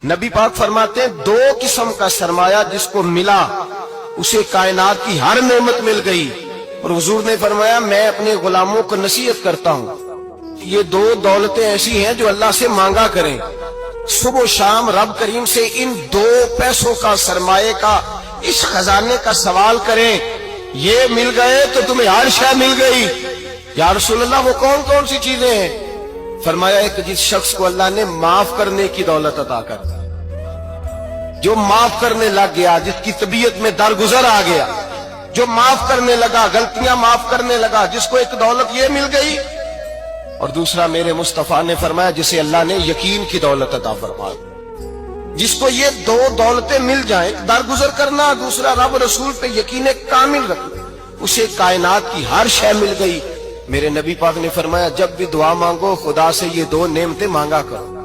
नबी पाक फरमाते हैं दो किस्म का सरमाया जिसको मिला उसे कायनात की हर नेमत मिल गई। और हुजूर ने फरमाया मैं अपने गुलामों को नसीहत करता हूँ ये दो दौलतें ऐसी हैं जो अल्लाह से मांगा करें। सुबह शाम रब करीम से इन दो पैसों का सरमाए का इस खजाने का सवाल करें। ये मिल गए तो तुम्हें हर शय मिल गई। या रसूल अल्लाह वो कौन कौन सी चीजें हैं? फरमाया एक जिस शख्स को अल्लाह ने माफ करने की दौलत अता कर, जो माफ करने लग गया, जिसकी तबीयत में दरगुजर आ गया, जो माफ करने लगा, गलतियां माफ करने लगा, जिसको एक दौलत ये मिल गई। और दूसरा मेरे मुस्तफा ने फरमाया जिसे अल्लाह ने यकीन की दौलत अता फरमा, जिसको ये दो दौलतें मिल जाएं, दरगुजर करना, दूसरा रब रसूल पे यकीन कामिल रखना, उसे कायनात की हर शय मिल गई। मेरे नबी पाक ने फरमाया जब भी दुआ मांगो खुदा से ये दो नेमतें मांगा करो।